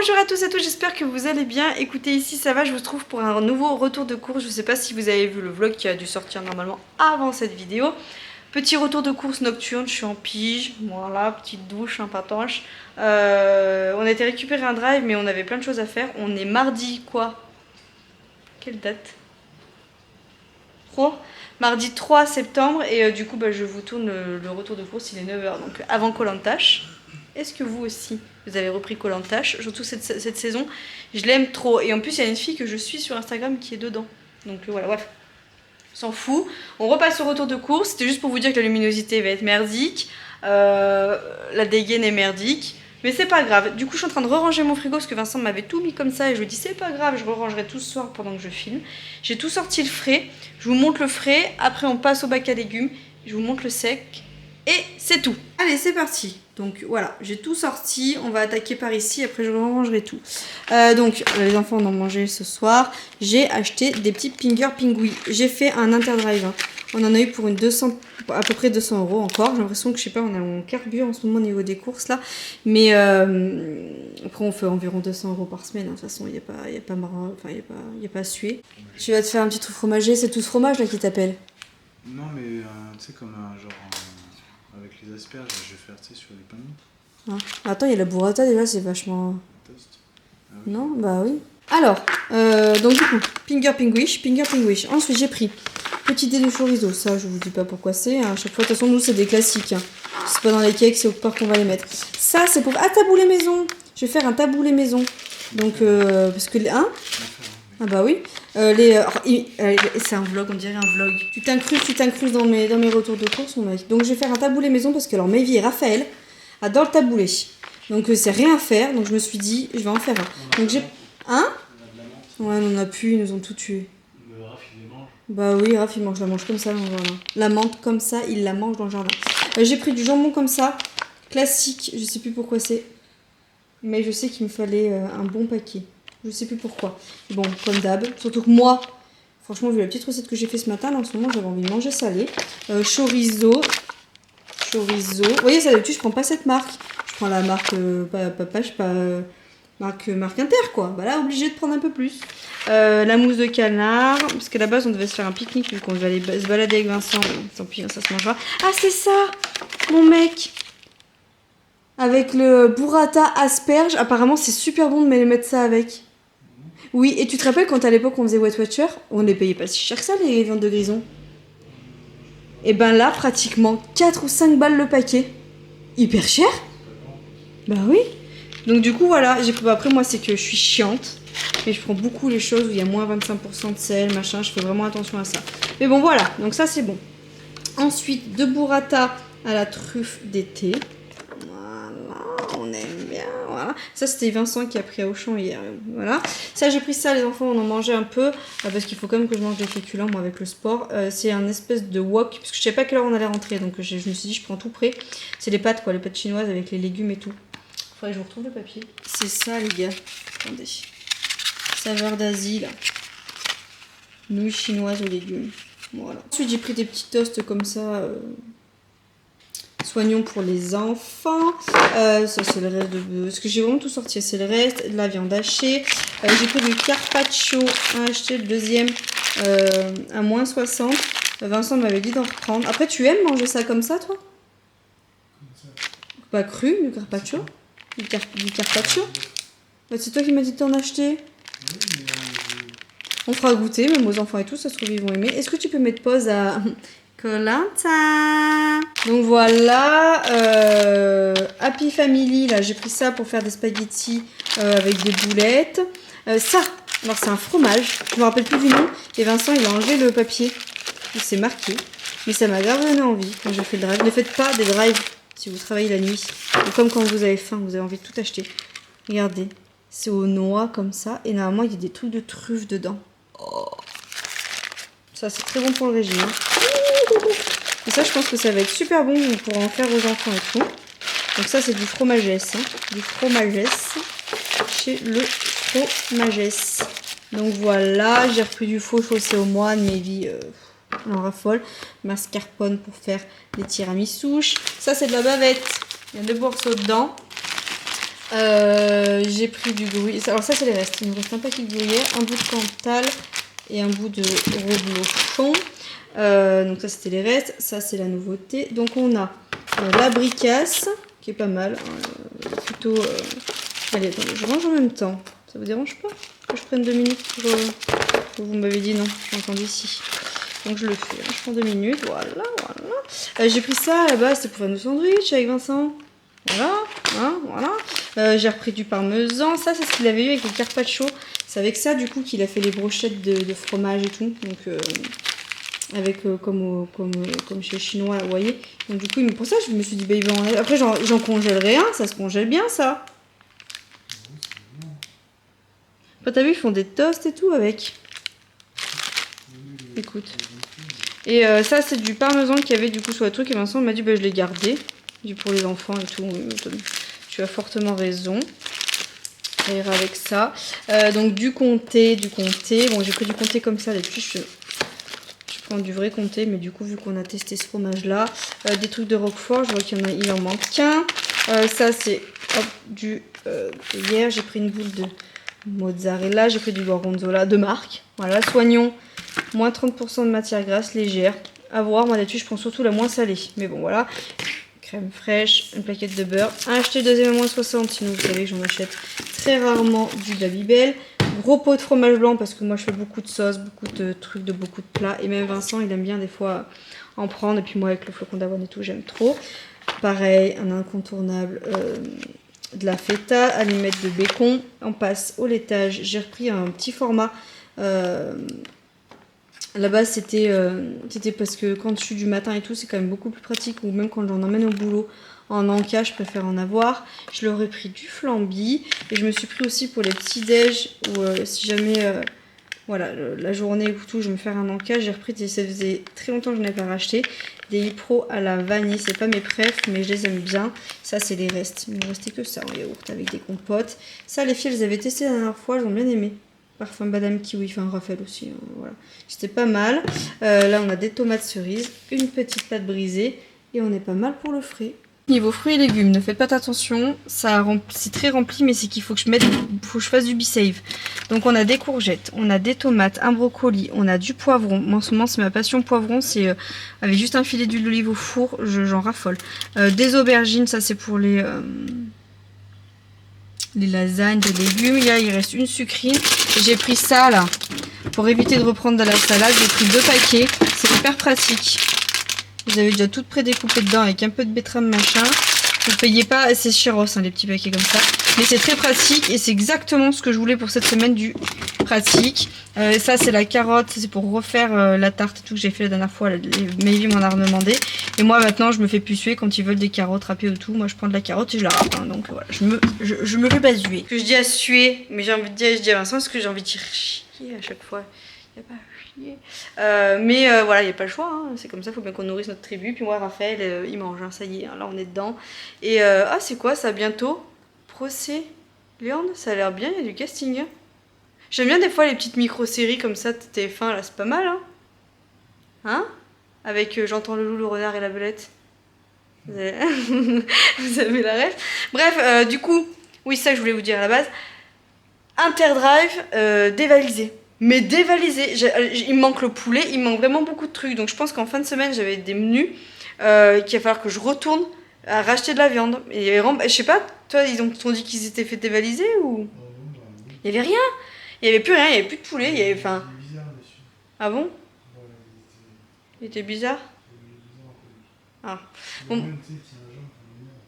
Bonjour à tous et à toutes, j'espère que vous allez bien. Écoutez, ici ça va, je vous retrouve pour un nouveau retour de course. Je ne sais pas si vous avez vu le vlog qui a dû sortir normalement avant cette vidéo. Petit retour de course nocturne, je suis en pige, voilà, petite douche, un patanche. On a été récupérer un drive mais on avait plein de choses à faire. On est mardi quoi? Quelle date? 3 Mardi 3 septembre et du coup je vous tourne le retour de course, il est 9 h donc avant Koh-Lanta. Est-ce que vous aussi vous avez repris Koh-Lanta? Surtout cette saison, je l'aime trop et en plus il y a une fille que je suis sur Instagram qui est dedans, donc voilà, bref, on s'en fout. On repasse au retour de course, c'était juste pour vous dire que la luminosité va être merdique, la dégaine est merdique. Mais c'est pas grave, du coup je suis en train de re-ranger mon frigo parce que Vincent m'avait tout mis comme ça et je lui ai dit c'est pas grave, je re-rangerai tout ce soir pendant que je filme. J'ai tout sorti le frais, je vous montre le frais, après on passe au bac à légumes, je vous montre le sec et c'est tout. Allez c'est parti, donc voilà, j'ai tout sorti, on va attaquer par ici, après je re-rangerai tout. Donc les enfants en ont mangé ce soir, j'ai acheté des petits Pinger Pingui, j'ai fait un interdrive, hein. On en a eu pour une 200, à peu près 200 € encore. J'ai l'impression que je sais pas, on a un carbure en ce moment au niveau des courses là. Mais après on fait environ 200 € par semaine. Hein. De toute façon, il n'y a pas marrant, enfin il y a pas à suer. Tu vas te faire un petit truc fromager, c'est tout ce fromage là qui t'appelle? Non mais tu sais comme genre avec les asperges, je vais faire tu sais sur les pains de mie. Ah. Attends, il y a la burrata déjà, c'est vachement. Toast. Ah, oui. Non, bah oui. Alors, donc du coup, Pinger Pingwish. Ensuite j'ai pris petit dé de chorizo, ça je vous dis pas pourquoi c'est, hein. À chaque fois de toute façon nous c'est des classiques, hein. C'est pas dans les cakes, c'est au part qu'on va les mettre. Ça c'est pour... Ah, taboulé maison. Je vais faire un taboulé maison. Donc, parce que... Hein? Ah bah oui. C'est un vlog, on dirait un vlog. Tu t'incrustes dans mes retours de course, mon mec. Donc je vais faire un taboulé maison parce que alors Maevie et Raphaël adorent le taboulé. Donc c'est rien à faire, donc je me suis dit, je vais en faire un. Donc j'ai... Hein? Ouais, on en a plus, ils nous ont tout tué. Raph il les mange. Bah oui, Raph il la mange comme ça dans le jardin. La menthe comme ça, il la mange dans le jardin. J'ai pris du jambon comme ça, classique, je sais plus pourquoi c'est. Mais je sais qu'il me fallait un bon paquet. Je sais plus pourquoi. Bon, comme d'hab. Surtout que moi, franchement, vu la petite recette que j'ai fait ce matin, là en ce moment j'avais envie de manger salé. Chorizo. Vous voyez, ça d'habitude je prends pas cette marque. Je prends la marque, marque Inter quoi. Bah là, obligé de prendre un peu plus. La mousse de canard, parce qu'à la base on devait se faire un pique-nique vu qu'on devait aller se balader avec Vincent. Tant pis, ça se mangera. Ah, c'est ça, mon mec, avec le burrata asperge. Apparemment c'est super bon de mettre ça avec. Oui, et tu te rappelles quand à l'époque on faisait Weight Watcher, on les payait pas si cher que ça les viandes de grison. Et ben là pratiquement 4 ou 5 balles le paquet. Hyper cher. Bah oui. Donc du coup voilà, après moi c'est que je suis chiante. Mais je prends beaucoup les choses où il y a moins 25% de sel, machin, je fais vraiment attention à ça. Mais bon voilà, donc ça c'est bon. Ensuite, de burrata à la truffe d'été. Voilà, on aime bien, voilà. Ça c'était Vincent qui a pris à Auchan hier, voilà. Ça j'ai pris ça, les enfants on en mangeait un peu, parce qu'il faut quand même que je mange des féculents, moi avec le sport. C'est un espèce de wok, parce que je savais pas à quelle heure on allait rentrer, donc je me suis dit je prends tout prêt. C'est les pâtes quoi, les pâtes chinoises avec les légumes et tout. Faudrait que je vous retrouve le papier. C'est ça les gars, attendez. Saveur d'Asie là. Nouilles chinoises aux légumes. Voilà. Ensuite j'ai pris des petits toasts comme ça. Soignons pour les enfants. Ça c'est le reste de... Parce que j'ai vraiment tout sorti. C'est le reste. De la viande hachée. J'ai pris du carpaccio à acheter. Le deuxième à moins 60. Vincent m'avait dit d'en reprendre. Après tu aimes manger ça comme ça toi? Pas cru du carpaccio? Du carpaccio? C'est toi qui m'as dit de t'en acheter? On fera goûter, même aux enfants et tout, ça se trouve ils vont aimer. Est-ce que tu peux mettre pause à Koh-Lanta? Donc voilà, Happy Family, là j'ai pris ça pour faire des spaghettis avec des boulettes. Ça, alors c'est un fromage, je me rappelle plus du nom, et Vincent il a enlevé le papier, c'est marqué. Mais ça m'a grave donné envie quand j'ai fait le drive. Ne faites pas des drives si vous travaillez la nuit. Ou comme quand vous avez faim, vous avez envie de tout acheter. Regardez, c'est aux noix comme ça, et normalement il y a des trucs de truffe dedans. Oh. Ça c'est très bon pour le régime. Et ça je pense que ça va être super bon, on pourra en faire aux enfants et tout. Donc ça c'est du fromagesse, hein. Du fromagesse chez le fromagesse. Donc voilà, j'ai repris du faux chaussé au moine, Maevie en raffole. Mascarpone pour faire des tiramisus. Ça c'est de la bavette, il y a 2 morceaux dedans. J'ai pris du gruyère. Alors ça c'est les restes. Il me reste un paquet de gruyère, un bout de Cantal et un bout de reblochon. Donc ça c'était les restes. Ça c'est la nouveauté. Donc on a la bricasse qui est pas mal. Plutôt. Allez, attendez, je range en même temps. Ça vous dérange pas que je prenne 2 minutes pour. Vous m'avez dit non, j'ai entendu ici. Donc je le fais. Je prends 2 minutes. Voilà, voilà. J'ai pris ça là-bas, c'était pour faire nos sandwichs avec Vincent. Voilà, hein, voilà. J'ai repris du parmesan. Ça, c'est ce qu'il avait eu avec le carpaccio. C'est avec ça, du coup, qu'il a fait les brochettes de fromage et tout. Donc, comme chez les Chinois, là, vous voyez. Donc, du coup, pour ça, je me suis dit, bah, il va en avoir. Après, j'en congèlerai un. Ça se congèle bien, ça. Après, t'as vu, ils font des toasts et tout avec. Écoute. Et ça, c'est du parmesan qu'il y avait, du coup, sur le truc. Et Vincent m'a dit, bah, je l'ai gardé. Pour les enfants et tout. Tu as fortement raison. Ça ira avec ça. Donc du comté. Bon, j'ai que du comté comme ça. D'habitude, je prends du vrai comté. Mais du coup, vu qu'on a testé ce fromage-là. Des trucs de Roquefort. Je vois il en manque qu'un. Ça, c'est hier, j'ai pris une boule de mozzarella. J'ai pris du gorgonzola de marque. Voilà, soignons. Moins 30% de matière grasse légère. À voir, moi d'habitude, je prends surtout la moins salée. Mais bon, voilà. Crème fraîche, une plaquette de beurre. Acheter deuxième à moins 60, sinon vous savez que j'en achète très rarement du Babybel. Gros pot de fromage blanc parce que moi je fais beaucoup de sauces, beaucoup de trucs, de beaucoup de plats. Et même Vincent il aime bien des fois en prendre. Et puis moi avec le flocon d'avoine et tout j'aime trop. Pareil, un incontournable, de la feta, allumettes de bacon. On passe au laitage. J'ai repris un petit format. Là-bas, c'était parce que quand je suis du matin et tout, c'est quand même beaucoup plus pratique. Ou même quand j'en emmène au boulot en encas, je préfère en avoir. Je leur ai pris du flambi. Et je me suis pris aussi pour les petits déj. Ou si jamais, voilà, la journée ou tout, je vais me faire un encas. J'ai repris, ça faisait très longtemps que je n'avais pas racheté. Des Hypro à la vanille. C'est pas mes préfs, mais je les aime bien. Ça, c'est les restes. Il ne me restait que ça en yaourt avec des compotes. Ça, les filles, elles avaient testé la dernière fois. Elles ont bien aimé. Parfum Madame Kiwi, enfin Raphaël aussi, voilà. C'était pas mal. Là on a des tomates cerises, une petite pâte brisée et on est pas mal pour le frais. Niveau fruits et légumes, ne faites pas attention, c'est très rempli mais c'est qu'il faut que je fasse du be-save. Donc on a des courgettes, on a des tomates, un brocoli, on a du poivron. Moi en ce moment c'est ma passion poivron, c'est avec juste un filet d'huile d'olive au four, j'en raffole. Des aubergines, ça c'est pour les lasagnes, des légumes. Là, il reste une sucrine. J'ai pris ça là pour éviter de reprendre de la salade. J'ai pris 2 paquets. C'est hyper pratique. Vous avez déjà tout prédécoupé dedans avec un peu de betterave machin. Vous payez pas, c'est chéros hein, les petits paquets comme ça. Mais c'est très pratique et c'est exactement ce que je voulais pour cette semaine du pratique. Ça c'est la carotte, c'est pour refaire la tarte et tout que j'ai fait la dernière fois. Maybe m'en a demandé. Et moi maintenant je me fais plus suer quand ils veulent des carottes râpées ou tout. Moi je prends de la carotte et je la râpe. Hein, donc voilà, je me fais pas suer. Que je dis à suer, mais j'ai envie de dire, je dis à Vincent, parce que j'ai envie de dire chier à chaque fois. Y a pas chier. Mais voilà, il n'y a pas le choix. Hein. C'est comme ça, il faut bien qu'on nourrisse notre tribu. Puis moi, Raphaël, il mange. Hein, ça y est, hein, là on est dedans. Et ah, c'est quoi ça bientôt? Procès Léon, ça a l'air bien, il y a du casting. Hein. J'aime bien des fois les petites micro-séries comme ça de TF1, là, c'est pas mal. Hein, avec J'entends le loup, le renard et la belette. Vous avez la rêve. Bref, du coup, oui, ça que je voulais vous dire à la base. Interdrive dévalisé. Mais dévalisé. Il me manque le poulet, il me manque vraiment beaucoup de trucs. Donc je pense qu'en fin de semaine, j'avais des menus qu'il va falloir que je retourne à racheter de la viande. Et je sais pas, toi, ils t'ont dit qu'ils étaient fait dévaliser ou... Il y avait rien. Il y avait plus rien, il y avait plus de poulet. Il y avait, enfin... Ah bon? Il était bizarre. Ah. Bon.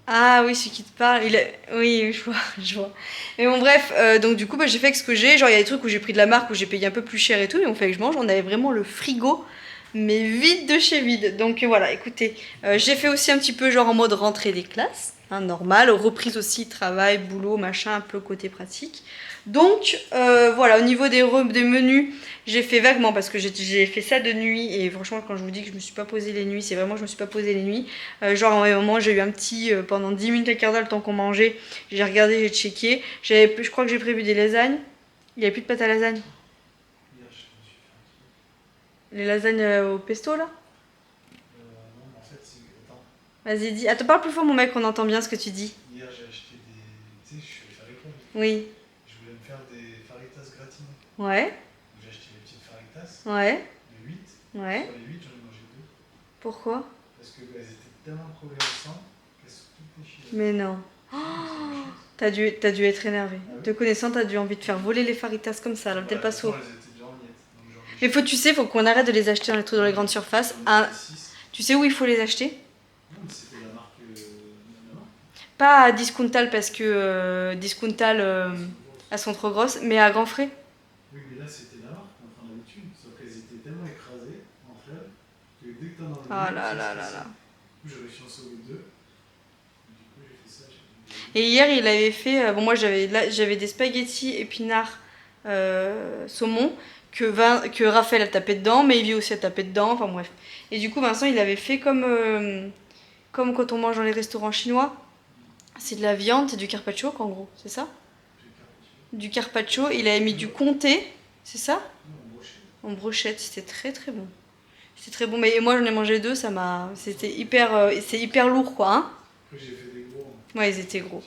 Ah oui, celui qui te parle, oui, je vois. Mais bon, bref, donc du coup, bah, j'ai fait avec ce que j'ai. Genre, il y a des trucs où j'ai pris de la marque, où j'ai payé un peu plus cher et tout, et on fait que je mange. On avait vraiment le frigo, mais vide de chez vide. Donc voilà, écoutez, j'ai fait aussi un petit peu genre en mode rentrée des classes, hein, normal, reprise aussi, travail, boulot, machin, un peu côté pratique. Donc voilà, au niveau des menus, j'ai fait vaguement parce que j'ai fait ça de nuit et franchement quand je vous dis que je me suis pas posé les nuits, c'est vraiment je me suis pas posé les nuits. Genre à un moment j'ai eu un petit, pendant 10 minutes, un quart d'heure le temps qu'on mangeait, j'ai regardé, j'ai checké, je crois que j'ai prévu des lasagnes, il n'y avait plus de pâte à lasagne. Les lasagnes au pesto là? Vas-y dis, attends parle plus fort mon mec, on entend bien ce que tu dis. Hier j'ai acheté des Tu sais, je suis allé faire l'école. Oui. Je voulais me faire des faritas gratinées. Ouais. Donc j'ai acheté les petites faritas. Ouais. De 8. Ouais. Sur les 8, j'en ai mangé 2. Pourquoi? Parce qu'elles étaient tellement collées ensemble qu'elles sont toutes déchirées. Mais non. Oh, t'as dû être énervé. Ah oui. Te connaissant, t'as dû envie de faire voler les faritas comme ça, alors t'es pas sourd. Elles étaient déjà en miettes. Donc j'en ai Mais faut qu'on arrête de les acheter dans les trucs dans les grandes surfaces. Ah, tu sais où il faut les acheter? Non, mais c'était la marque. Pas à Discountal parce que Discountal elles sont trop grosses, mais à grands frais. Oui, mais là c'était la marque, enfin l'habitude. Sauf qu'elles étaient tellement écrasées entre elles que dès que t'en enlevais Ah là là là là. Du coup, j'ai réussi à en sauver 2. Du coup, j'ai fait ça. Et hier, il avait fait. Bon, moi j'avais des spaghettis épinards saumon que Raphaël a tapé dedans, mais Evie aussi a tapé dedans, enfin bref. Et du coup, Vincent, il avait fait comme quand on mange dans les restaurants chinois. C'est de la viande, c'est du carpaccio, en gros, c'est ça? Du carpaccio, il avait mis du comté, c'est ça? En brochette, c'était très très bon. C'était très bon, mais moi j'en ai mangé 2, c'était c'est hyper lourd quoi, hein? Après, j'ai fait des gros. Ouais, ils étaient gros.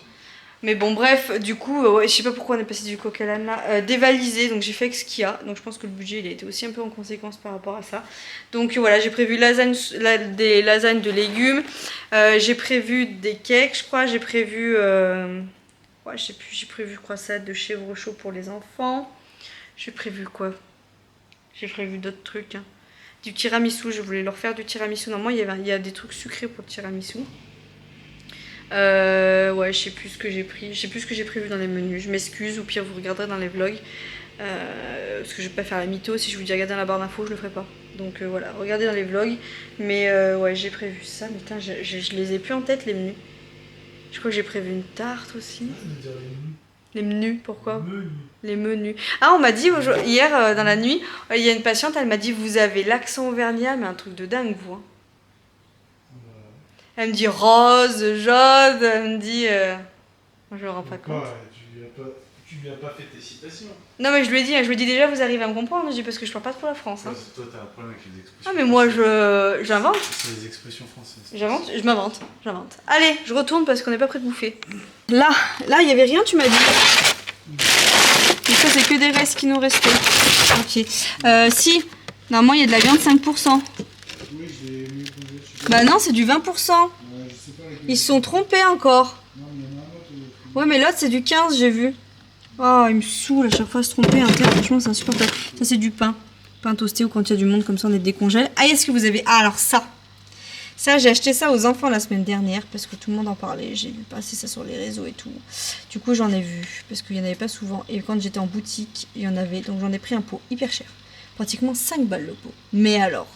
Mais bon, bref, du coup, je sais pas pourquoi on est passé du coq à l'âne là. Dévalisé, donc j'ai fait avec ce qu'il y a. Donc je pense que le budget il a été aussi un peu en conséquence par rapport à ça. Donc voilà, j'ai prévu des lasagnes de légumes. J'ai prévu des cakes, je crois. J'ai prévu. Ouais, je sais plus, j'ai prévu croissade de chèvre chaud pour les enfants. J'ai prévu quoi? J'ai prévu d'autres trucs. Hein. Du tiramisu, je voulais leur faire du tiramisu. Normalement, il y a des trucs sucrés pour le tiramisu. Ouais, je sais plus ce que j'ai pris. Je sais plus ce que j'ai prévu dans les menus. Je m'excuse, au pire vous regarderez dans les vlogs. Parce que je vais pas faire la mytho. Si je vous dis regarder dans la barre d'infos, je le ferai pas. Donc voilà, regardez dans les vlogs. Mais ouais, j'ai prévu ça. Mais putain, je les ai plus en tête les menus. Je crois que j'ai prévu une tarte aussi. Les menus, pourquoi? Les menus. Ah, on m'a dit hier dans la nuit, il y a une patiente, elle m'a dit vous avez l'accent auvergnat, mais un truc de dingue vous. Hein. Elle me dit rose, jaune, elle me dit. Moi je me rends pas compte. Tu lui as pas fait tes citations. Non, mais je lui ai dit déjà, vous arrivez à me comprendre. Je dis parce que je parle pas trop la France. Hein. Toi, t'as un problème avec les expressions. Ah, mais moi j'invente. C'est les expressions françaises. J'invente, j'invente. Allez, je retourne parce qu'on n'est pas prêt de bouffer. Là, il y avait rien, tu m'as dit. Et ça, c'est que des restes qui nous restaient. Ok. Si, normalement, il y a de la viande 5%. Oui, je l'ai mis. Bah non, c'est du 20%. Ils se sont trompés encore. Non, mais il y en a un autre. Ouais, mais l'autre, c'est du 15, j'ai vu. Oh, il me saoule à chaque fois se tromper. Franchement, c'est insupportable. Ça, c'est du pain. Pain toasté ou quand il y a du monde comme ça, on est décongèle. Ah, est-ce que vous avez... Ah, alors ça. Ça, j'ai acheté ça aux enfants la semaine dernière parce que tout le monde en parlait. J'ai vu passer ça sur les réseaux et tout. Du coup, j'en ai vu parce qu'il n'y en avait pas souvent. Et quand j'étais en boutique, il y en avait. Donc, j'en ai pris un pot hyper cher. Pratiquement 5 balles le pot. Mais alors,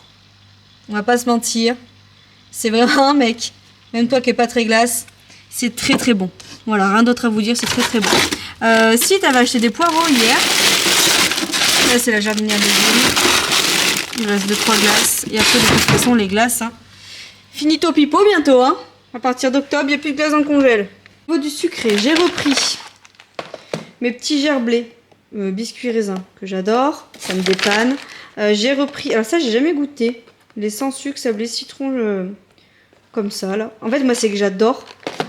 on va pas se mentir. C'est vraiment un mec. Même toi qui n'es pas très glace. C'est très très bon. Voilà, rien d'autre à vous dire, c'est très très bon. Si tu avais acheté des poireaux hier, là c'est la jardinière de légumes. Il reste 2-3 glaces. Et après, de toute façon, les glaces, hein. Finito pipo bientôt, hein. À partir d'octobre, il n'y a plus de glace en congèle. Au niveau du sucré, j'ai repris mes petits gerblés, biscuits raisins, que j'adore. Ça me dépanne. J'ai repris, alors ça, j'ai jamais goûté. Les sans sucre, sablé, citron, comme ça, là. En fait, moi, c'est que j'adore.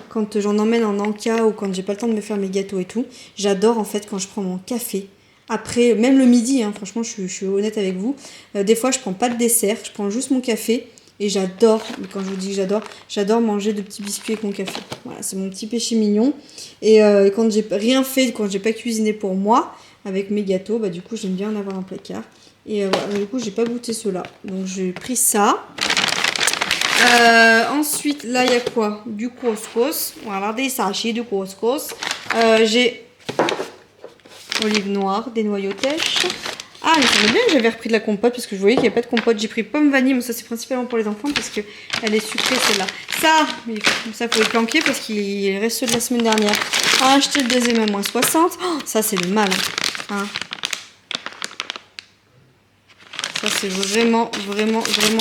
Quand j'en emmène en Anka ou quand j'ai pas le temps de me faire mes gâteaux et tout, j'adore en fait quand je prends mon café. Après, même le midi, hein, franchement, je suis honnête avec vous. Des fois, je prends pas de dessert, je prends juste mon café et j'adore. Quand je vous dis que j'adore manger de petits biscuits avec mon café. Voilà, c'est mon petit péché mignon. Et quand j'ai rien fait, quand j'ai pas cuisiné pour moi avec mes gâteaux, bah du coup, j'aime bien en avoir un placard. Et voilà, du coup, j'ai pas goûté cela. Donc, j'ai pris ça. Ensuite, là, il y a quoi? Du couscous. Voilà, des sachets de couscous. J'ai olive noire, des noyaux tèches. Ah, mais ça me bien que j'avais repris de la compote parce que je voyais qu'il n'y avait pas de compote. J'ai pris pomme vanille, mais ça, c'est principalement pour les enfants parce qu'elle est sucrée, celle-là. Ça, faut les planquer parce qu'il reste ceux de la semaine dernière. Ah, acheter le deuxième à moins 60. Oh, ça, c'est le mal. Hein. Ça, c'est vraiment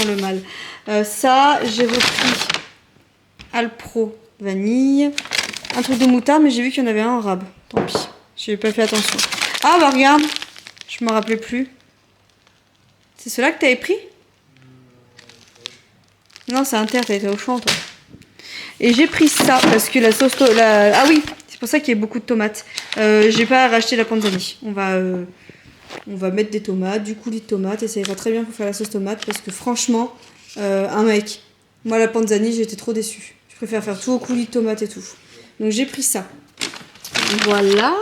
le mal. Ça, j'ai repris Alpro vanille. Un truc de moutarde, mais j'ai vu qu'il y en avait un en rab. Tant pis, je n'ai pas fait attention. Ah bah regarde, je me rappelais plus. C'est cela que tu avais pris? Non, c'est Inter, t'as été au champ, toi. Et j'ai pris ça parce que la sauce... Ah oui, pour ça qu'il y a beaucoup de tomates. J'ai pas racheté la panzani. On va mettre des tomates, du coulis de tomates, et ça ira très bien pour faire la sauce tomate, parce que franchement, un mec, moi la panzani, j'étais trop déçue. Je préfère faire tout au coulis de tomates et tout. Donc j'ai pris ça. Voilà.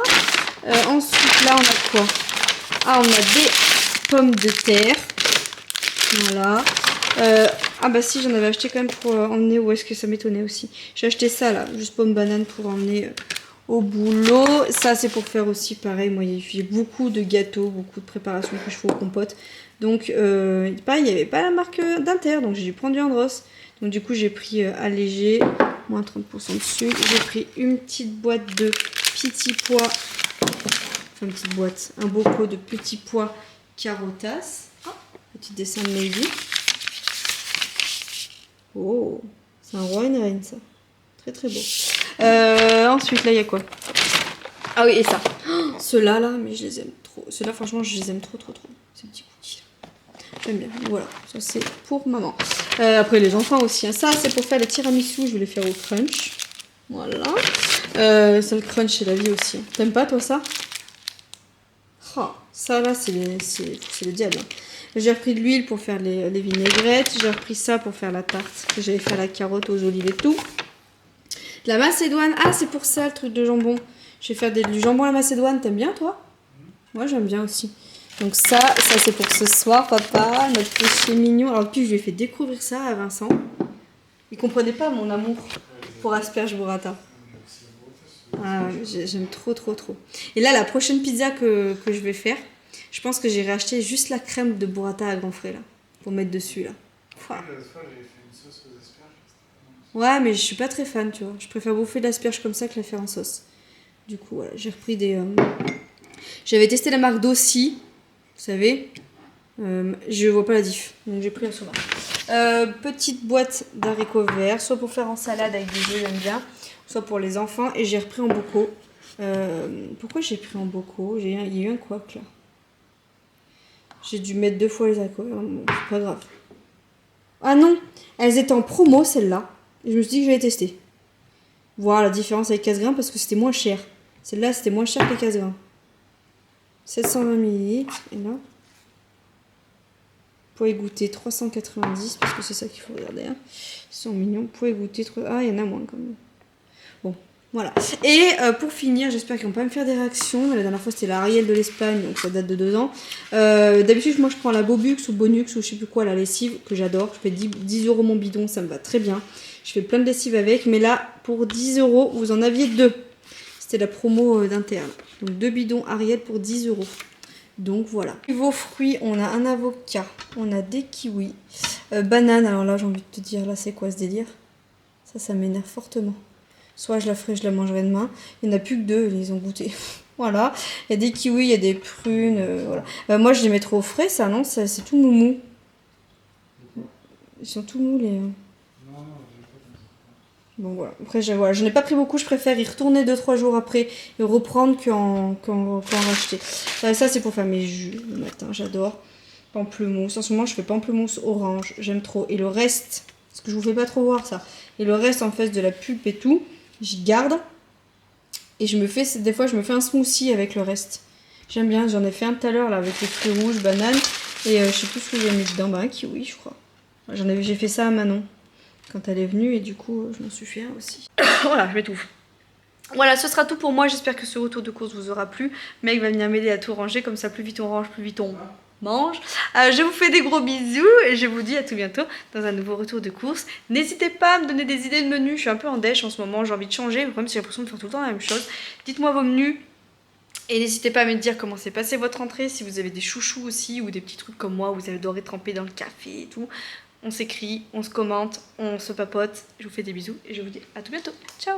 Ensuite, là, on a quoi? Ah, on a des pommes de terre. Voilà. Ah bah si, j'en avais acheté quand même pour emmener, où est-ce que ça m'étonnait aussi. J'ai acheté ça là, juste pomme banane pour emmener au boulot. Ça c'est pour faire aussi pareil, moi j'ai beaucoup de gâteaux, beaucoup de préparations que je fais aux compotes. Donc pareil, il n'y avait pas la marque d'Inter, donc j'ai dû prendre du Andros. Donc du coup j'ai pris allégé, moins 30% de sucre. J'ai pris une petite boîte de petits pois, enfin une petite boîte, un beau pot de petits pois carottas. Oh, petit dessin de Lady. Oh, c'est un roi et une reine ça. Très très beau. Ensuite là il y a quoi? Ah oui, et ça. Oh, ceux-là là, mais je les aime trop. Ceux-là franchement je les aime trop. Ces petits cookies là. J'aime bien. Voilà, ça c'est pour maman. Après les enfants aussi. Hein. Ça c'est pour faire les tiramisu, je vais les faire au crunch. Voilà. Ça le crunch c'est la vie aussi. Hein. T'aimes pas toi ça? Oh, ça là c'est le diable. Hein. J'ai repris de l'huile pour faire les vinaigrettes. J'ai repris ça pour faire la tarte que j'avais fait à la carotte, aux olives et tout. De la macédoine. Ah, c'est pour ça le truc de jambon. Je vais faire du jambon à la macédoine. T'aimes bien toi? Moi j'aime bien aussi. Donc ça c'est pour ce soir, papa. Notre péché mignon. Alors puis je lui ai fait découvrir ça à Vincent. Il comprenait pas mon amour pour asperges burrata. Ah, j'aime trop. Et là la prochaine pizza que je vais faire, je pense que j'irai acheter juste la crème de burrata à grands frais là, pour mettre dessus là. Voilà. Ouais, mais je suis pas très fan, tu vois. Je préfère bouffer de l'asperge comme ça que la faire en sauce. Du coup, voilà, j'ai repris des... J'avais testé la marque Dossi, vous savez. Je vois pas la diff, donc j'ai pris la saumon. Petite boîte d'haricots verts, soit pour faire en salade avec des œufs, j'aime bien, soit pour les enfants. Et j'ai repris en bocaux. Pourquoi j'ai pris en bocaux? Il y a eu un couac là. J'ai dû mettre 2 fois les haricots verts, bon, c'est pas grave. Ah non, elles étaient en promo celles-là. Et je me suis dit que j'allais tester. Voir la différence avec 15 grammes parce que c'était moins cher. Celle-là c'était moins cher que les 15 grammes. 720 ml. Et là, vous pouvez goûter 390 parce que c'est ça qu'il faut regarder. Hein. Ils sont mignons. Vous pouvez goûter. Ah, il y en a moins quand même. Bon, voilà. Et pour finir, j'espère qu'ils vont pas me faire des réactions. La dernière fois c'était la Ariel de l'Espagne, donc ça date de 2 ans. D'habitude, moi je prends la Bobux ou Bonux ou je sais plus quoi, la lessive que j'adore. Je paie 10 € mon bidon, ça me va très bien. Je fais plein de lessive avec, mais là pour 10 €, vous en aviez 2. C'était la promo d'Inter. Donc 2 bidons Ariel pour 10 €. Donc voilà. Niveau fruits, on a un avocat, on a des kiwis, banane. Alors là, j'ai envie de te dire, là c'est quoi ce délire? Ça m'énerve fortement. Soit je la ferai, je la mangerai demain. Il n'y en a plus que 2, ils les ont goûtés. Voilà. Il y a des kiwis, il y a des prunes. Voilà. Moi, je les mets trop au frais, ça, non? C'est tout mou. Ils sont tout mous, les... Bon, voilà. Après, je n'ai pas pris beaucoup. Je préfère y retourner 2-3 jours après et reprendre qu'en racheter. Ça, c'est pour faire mes jus le matin. J'adore. Pamplemousse. En ce moment, je fais pamplemousse orange. J'aime trop. Et le reste, parce que je vous fais pas trop voir ça. Et le reste, en fait, de la pulpe et tout, j'y garde. Et des fois, je me fais un smoothie avec le reste. J'aime bien. J'en ai fait un tout à l'heure, là, avec les fruits rouges, banane. Et je sais plus ce que j'ai mis dedans. Bah, un kiwi, je crois. J'ai fait ça à Manon quand elle est venue. Et du coup, je m'en suis fait un aussi. Voilà, je m'étouffe. Voilà, ce sera tout pour moi. J'espère que ce retour de course vous aura plu. Mec va venir m'aider à tout ranger. Comme ça, plus vite on range, plus vite on mange. Je vous fais des gros bisous et je vous dis à tout bientôt dans un nouveau retour de course. N'hésitez pas à me donner des idées de menus. Je suis un peu en dèche en ce moment, j'ai envie de changer. Le problème c'est que j'ai l'impression de faire tout le temps la même chose. Dites-moi vos menus et n'hésitez pas à me dire comment s'est passé votre rentrée. Si vous avez des chouchous aussi ou des petits trucs comme moi où vous adorez tremper dans le café et tout. On s'écrit, on se commente, on se papote. Je vous fais des bisous et je vous dis à tout bientôt. Ciao!